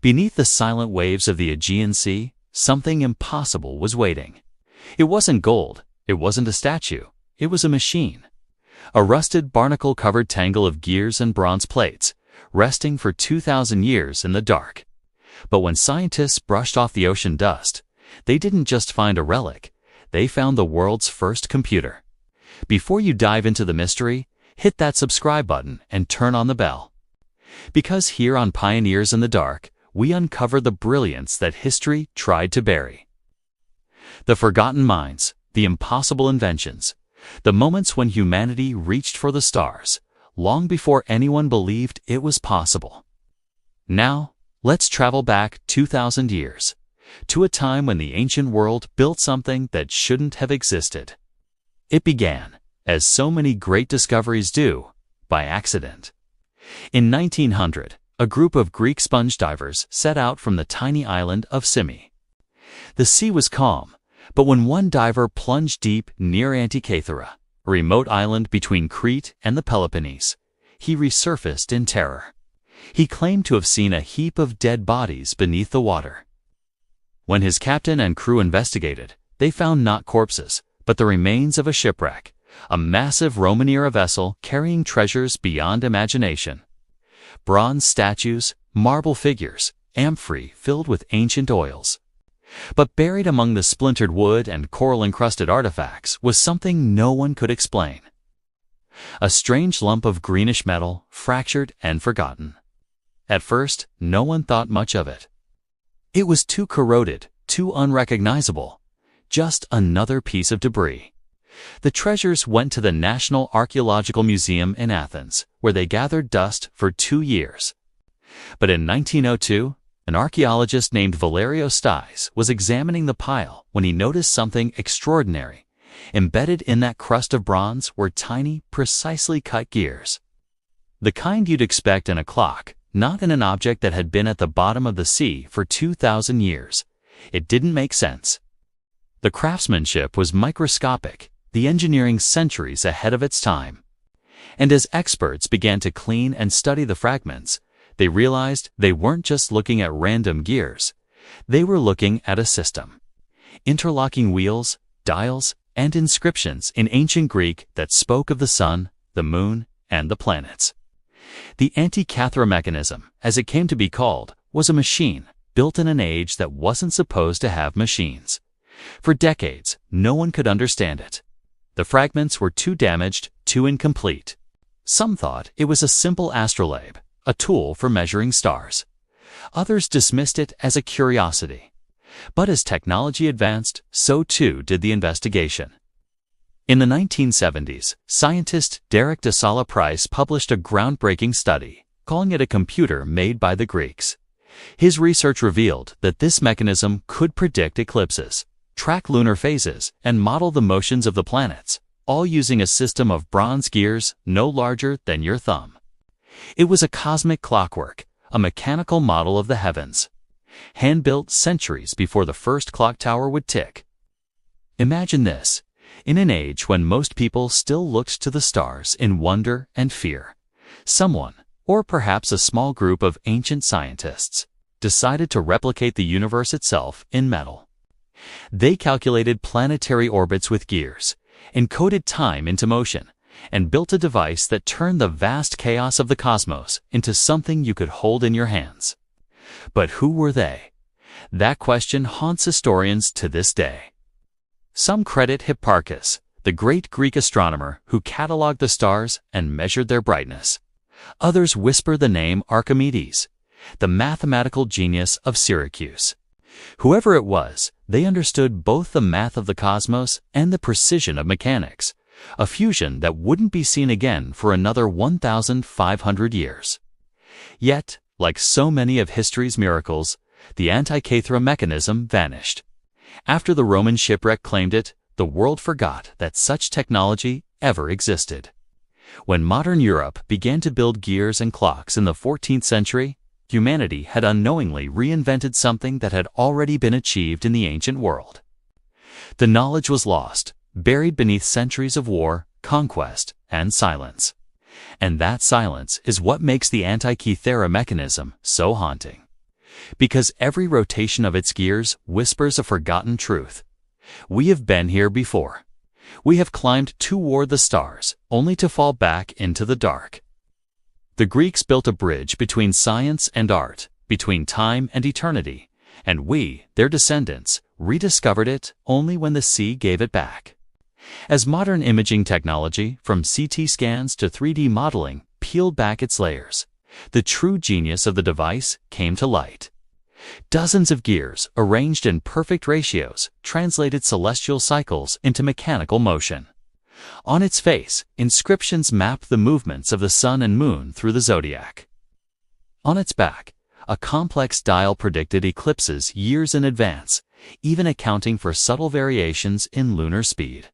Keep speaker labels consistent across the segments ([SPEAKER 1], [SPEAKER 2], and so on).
[SPEAKER 1] Beneath the silent waves of the Aegean Sea, something impossible was waiting. It wasn't gold, it wasn't a statue, it was a machine. A rusted barnacle-covered tangle of gears and bronze plates, resting for 2,000 years in the dark. But when scientists brushed off the ocean dust, they didn't just find a relic, they found the world's first computer. Before you dive into the mystery, hit that subscribe button and turn on the bell. Because here on Pioneers in the Dark, we uncover the brilliance that history tried to bury. The forgotten minds, the impossible inventions, the moments when humanity reached for the stars, long before anyone believed it was possible. Now, let's travel back 2,000 years, to a time when the ancient world built something that shouldn't have existed. It began, as so many great discoveries do, by accident. In 1900, a group of Greek sponge divers set out from the tiny island of Symi. The sea was calm, but when one diver plunged deep near Antikythera, a remote island between Crete and the Peloponnese, he resurfaced in terror. He claimed to have seen a heap of dead bodies beneath the water. When his captain and crew investigated, they found not corpses, but the remains of a shipwreck, a massive Roman era vessel carrying treasures beyond imagination. Bronze statues, marble figures, amphorae filled with ancient oils. But buried among the splintered wood and coral-encrusted artifacts was something no one could explain. A strange lump of greenish metal, fractured and forgotten. At first, no one thought much of it. It was too corroded, too unrecognizable. Just another piece of debris. The treasures went to the National Archaeological Museum in Athens, where they gathered dust for 2 years. But in 1902, an archaeologist named Valerio Stais was examining the pile when he noticed something extraordinary. Embedded in that crust of bronze were tiny, precisely cut gears. The kind you'd expect in a clock, not in an object that had been at the bottom of the sea for 2,000 years. It didn't make sense. The craftsmanship was microscopic, the engineering centuries ahead of its time. And as experts began to clean and study the fragments, they realized they weren't just looking at random gears. They were looking at a system. Interlocking wheels, dials, and inscriptions in ancient Greek that spoke of the sun, the moon, and the planets. The Antikythera Mechanism, as it came to be called, was a machine built in an age that wasn't supposed to have machines. For decades, no one could understand it. The fragments were too damaged, too incomplete. Some thought it was a simple astrolabe, a tool for measuring stars. Others dismissed it as a curiosity. But as technology advanced, so too did the investigation. In the 1970s, scientist Derek de Sala Price published a groundbreaking study, calling it a computer made by the Greeks. His research revealed that this mechanism could predict eclipses, track lunar phases, and model the motions of the planets, all using a system of bronze gears no larger than your thumb. It was a cosmic clockwork, a mechanical model of the heavens, hand-built centuries before the first clock tower would tick. Imagine this. In an age when most people still looked to the stars in wonder and fear, someone, or perhaps a small group of ancient scientists, decided to replicate the universe itself in metal. They calculated planetary orbits with gears, encoded time into motion, and built a device that turned the vast chaos of the cosmos into something you could hold in your hands. But who were they? That question haunts historians to this day. Some credit Hipparchus, the great Greek astronomer who cataloged the stars and measured their brightness. Others whisper the name Archimedes, the mathematical genius of Syracuse. Whoever it was, they understood both the math of the cosmos and the precision of mechanics, a fusion that wouldn't be seen again for another 1,500 years. Yet, like so many of history's miracles, the Antikythera Mechanism vanished. After the Roman shipwreck claimed it, the world forgot that such technology ever existed. When modern Europe began to build gears and clocks in the 14th century, humanity had unknowingly reinvented something that had already been achieved in the ancient world. The knowledge was lost, buried beneath centuries of war, conquest, and silence. And that silence is what makes the Antikythera Mechanism so haunting. Because every rotation of its gears whispers a forgotten truth. We have been here before. We have climbed toward the stars, only to fall back into the dark. The Greeks built a bridge between science and art, between time and eternity, and we, their descendants, rediscovered it only when the sea gave it back. As modern imaging technology, from CT scans to 3D modeling, peeled back its layers, the true genius of the device came to light. Dozens of gears, arranged in perfect ratios, translated celestial cycles into mechanical motion. On its face, inscriptions mapped the movements of the sun and moon through the zodiac. On its back, a complex dial predicted eclipses years in advance, even accounting for subtle variations in lunar speed.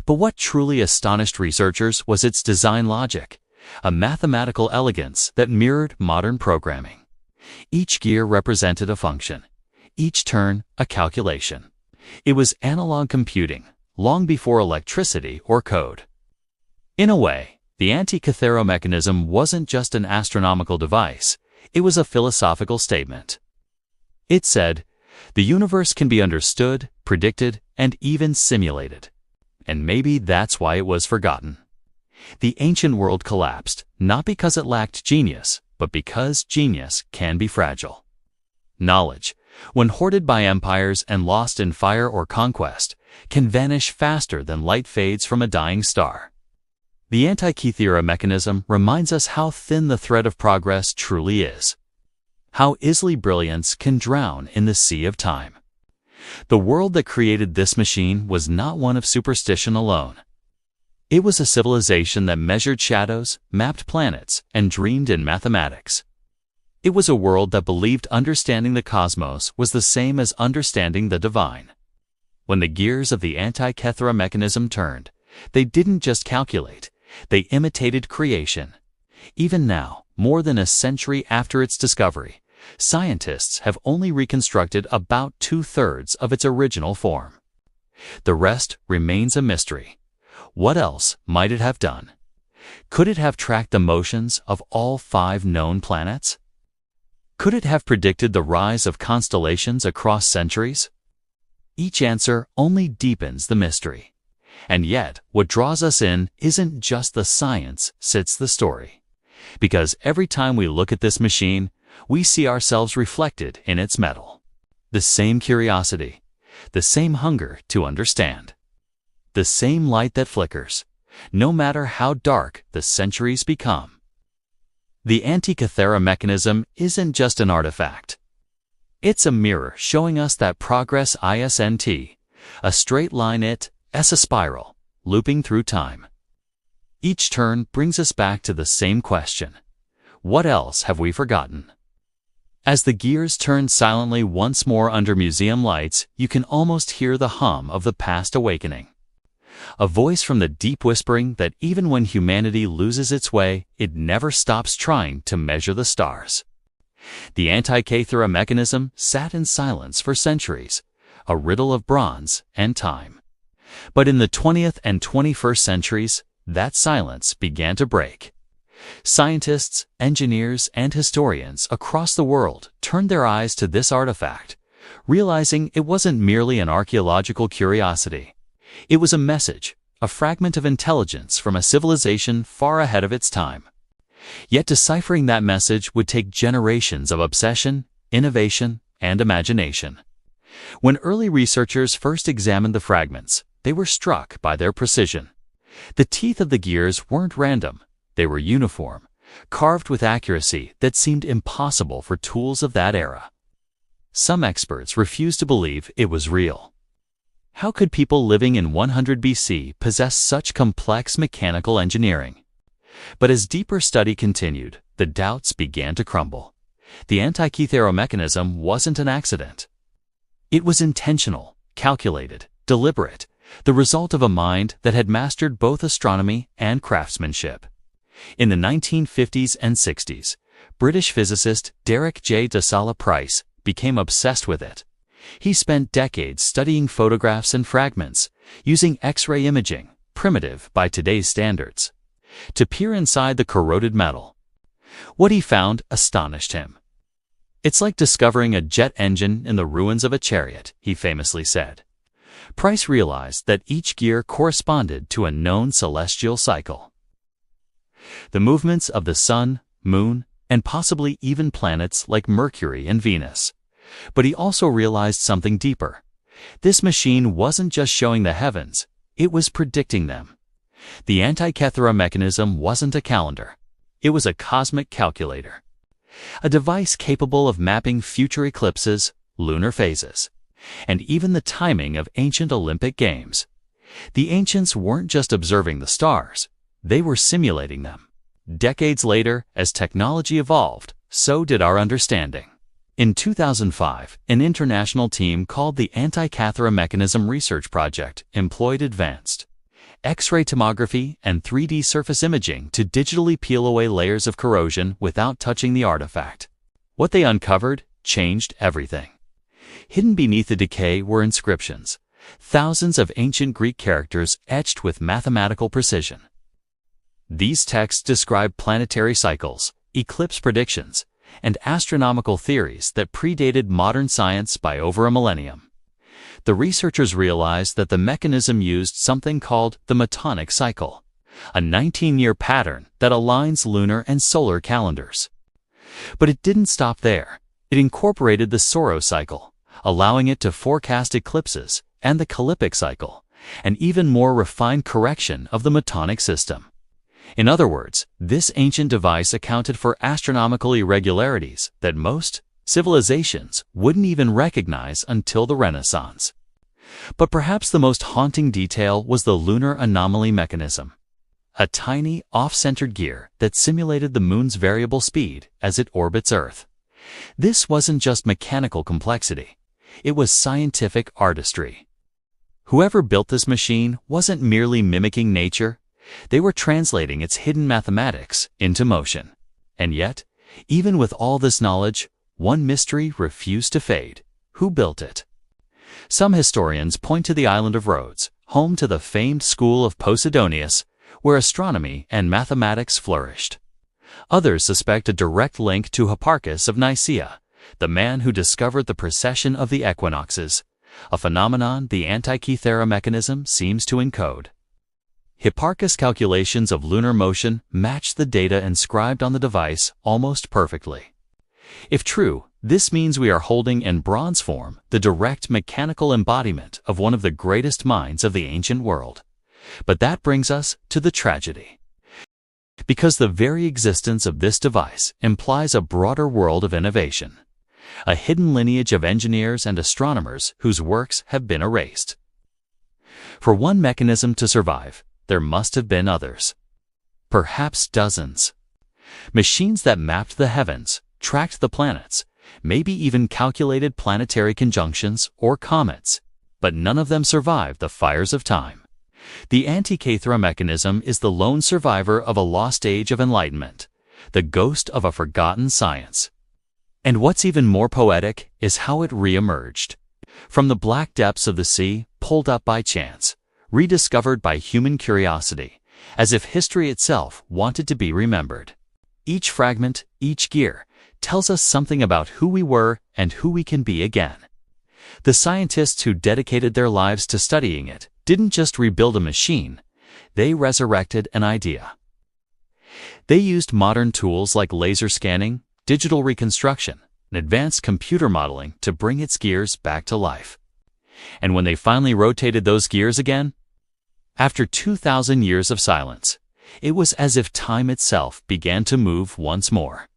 [SPEAKER 1] But what truly astonished researchers was its design logic, a mathematical elegance that mirrored modern programming. Each gear represented a function, each turn a calculation. It was analog computing, long before electricity or code. In a way, the Antikythera Mechanism wasn't just an astronomical device, it was a philosophical statement. It said, the universe can be understood, predicted, and even simulated. And maybe that's why it was forgotten. The ancient world collapsed, not because it lacked genius, but because genius can be fragile. Knowledge, when hoarded by empires and lost in fire or conquest, can vanish faster than light fades from a dying star. The Antikythera Mechanism reminds us how thin the thread of progress truly is. How easily brilliance can drown in the sea of time. The world that created this machine was not one of superstition alone. It was a civilization that measured shadows, mapped planets, and dreamed in mathematics. It was a world that believed understanding the cosmos was the same as understanding the divine. When the gears of the Antikythera Mechanism turned, they didn't just calculate, they imitated creation. Even now, more than a century after its discovery, scientists have only reconstructed about 2/3 of its original form. The rest remains a mystery. What else might it have done? Could it have tracked the motions of all 5 known planets? Could it have predicted the rise of constellations across centuries? Each answer only deepens the mystery. And yet, what draws us in isn't just the science, it's the story. Because every time we look at this machine, we see ourselves reflected in its metal. The same curiosity, the same hunger to understand. The same light that flickers, no matter how dark the centuries become. The Antikythera Mechanism isn't just an artifact. It's a mirror showing us that progress isn't a straight line, it's a spiral, looping through time. Each turn brings us back to the same question. What else have we forgotten? As the gears turn silently once more under museum lights, you can almost hear the hum of the past awakening. A voice from the deep whispering that even when humanity loses its way, it never stops trying to measure the stars. The Antikythera Mechanism sat in silence for centuries, a riddle of bronze and time. But in the 20th and 21st centuries, that silence began to break. Scientists, engineers, and historians across the world turned their eyes to this artifact, realizing it wasn't merely an archaeological curiosity. It was a message, a fragment of intelligence from a civilization far ahead of its time. Yet deciphering that message would take generations of obsession, innovation, and imagination. When early researchers first examined the fragments, they were struck by their precision. The teeth of the gears weren't random, they were uniform, carved with accuracy that seemed impossible for tools of that era. Some experts refused to believe it was real. How could people living in 100 BC possess such complex mechanical engineering? But as deeper study continued, the doubts began to crumble. The Antikythera Mechanism wasn't an accident. It was intentional, calculated, deliberate, the result of a mind that had mastered both astronomy and craftsmanship. In the 1950s and 60s, British physicist Derek J. de Sala Price became obsessed with it. He spent decades studying photographs and fragments, using X-ray imaging, primitive by today's standards, to peer inside the corroded metal. What he found astonished him. It's like discovering a jet engine in the ruins of a chariot, he famously said. Price realized that each gear corresponded to a known celestial cycle. The movements of the sun, moon, and possibly even planets like Mercury and Venus. But he also realized something deeper. This machine wasn't just showing the heavens, it was predicting them. The Antikythera Mechanism wasn't a calendar. It was a cosmic calculator. A device capable of mapping future eclipses, lunar phases, and even the timing of ancient Olympic Games. The ancients weren't just observing the stars, they were simulating them. Decades later, as technology evolved, so did our understanding. In 2005, an international team called the Antikythera Mechanism Research Project employed advanced X-ray tomography and 3D surface imaging to digitally peel away layers of corrosion without touching the artifact. What they uncovered changed everything. Hidden beneath the decay were inscriptions, thousands of ancient Greek characters etched with mathematical precision. These texts describe planetary cycles, eclipse predictions, and astronomical theories that predated modern science by over a millennium. The researchers realized that the mechanism used something called the Metonic cycle, a 19-year pattern that aligns lunar and solar calendars. But it didn't stop there. It incorporated the Saros cycle, allowing it to forecast eclipses, and the Ecliptic cycle, an even more refined correction of the Metonic system. In other words, this ancient device accounted for astronomical irregularities that most civilizations wouldn't even recognize until the Renaissance. But perhaps the most haunting detail was the lunar anomaly mechanism, a tiny, off-centered gear that simulated the moon's variable speed as it orbits Earth. This wasn't just mechanical complexity, it was scientific artistry. Whoever built this machine wasn't merely mimicking nature, they were translating its hidden mathematics into motion. And yet, even with all this knowledge, one mystery refused to fade. Who built it? Some historians point to the island of Rhodes, home to the famed school of Posidonius, where astronomy and mathematics flourished. Others suspect a direct link to Hipparchus of Nicaea, the man who discovered the precession of the equinoxes, a phenomenon the Antikythera Mechanism seems to encode. Hipparchus' calculations of lunar motion match the data inscribed on the device almost perfectly. If true, this means we are holding in bronze form the direct mechanical embodiment of one of the greatest minds of the ancient world. But that brings us to the tragedy. Because the very existence of this device implies a broader world of innovation, a hidden lineage of engineers and astronomers whose works have been erased. For one mechanism to survive, there must have been others. Perhaps dozens. Machines that mapped the heavens, tracked the planets, maybe even calculated planetary conjunctions or comets, but none of them survived the fires of time. The Antikythera Mechanism is the lone survivor of a lost age of enlightenment, the ghost of a forgotten science. And what's even more poetic is how it re-emerged. From the black depths of the sea, pulled up by chance, rediscovered by human curiosity, as if history itself wanted to be remembered. Each fragment, each gear, tells us something about who we were and who we can be again. The scientists who dedicated their lives to studying it didn't just rebuild a machine, they resurrected an idea. They used modern tools like laser scanning, digital reconstruction, and advanced computer modeling to bring its gears back to life. And when they finally rotated those gears again, after 2,000 years of silence, it was as if time itself began to move once more.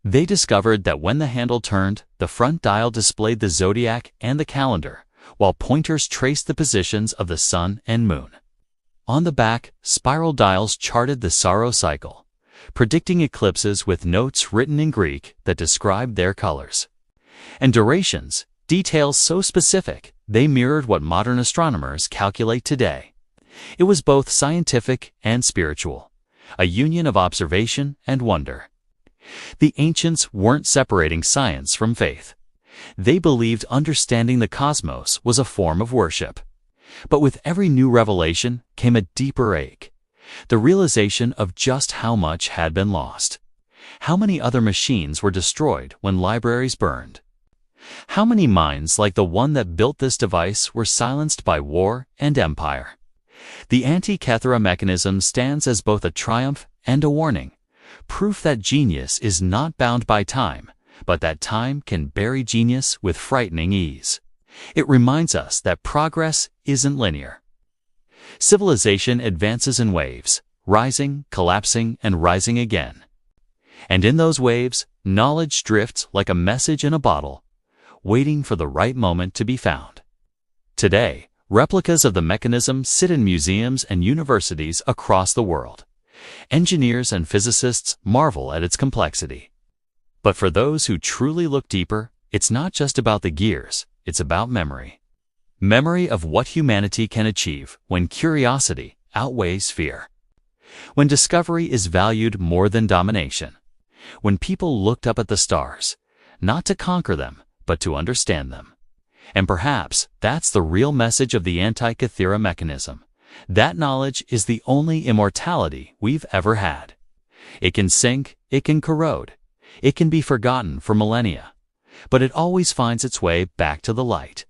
[SPEAKER 1] They discovered that when the handle turned, the front dial displayed the zodiac and the calendar, while pointers traced the positions of the sun and moon. On the back, spiral dials charted the Saros cycle, predicting eclipses with notes written in Greek that described their colors. And durations, details so specific, they mirrored what modern astronomers calculate today. It was both scientific and spiritual, a union of observation and wonder. The ancients weren't separating science from faith. They believed understanding the cosmos was a form of worship. But with every new revelation came a deeper ache, the realization of just how much had been lost. How many other machines were destroyed when libraries burned? How many minds like the one that built this device were silenced by war and empire? The Antikythera Mechanism stands as both a triumph and a warning, proof that genius is not bound by time, but that time can bury genius with frightening ease. It reminds us that progress isn't linear. Civilization advances in waves, rising, collapsing, and rising again. And in those waves, knowledge drifts like a message in a bottle, waiting for the right moment to be found. Today, replicas of the mechanism sit in museums and universities across the world. Engineers and physicists marvel at its complexity. But for those who truly look deeper, it's not just about the gears, it's about memory. Memory of what humanity can achieve when curiosity outweighs fear. When discovery is valued more than domination. When people looked up at the stars, not to conquer them, but to understand them. And perhaps that's the real message of the Antikythera Mechanism. That knowledge is the only immortality we've ever had. It can sink, it can corrode, it can be forgotten for millennia, but it always finds its way back to the light.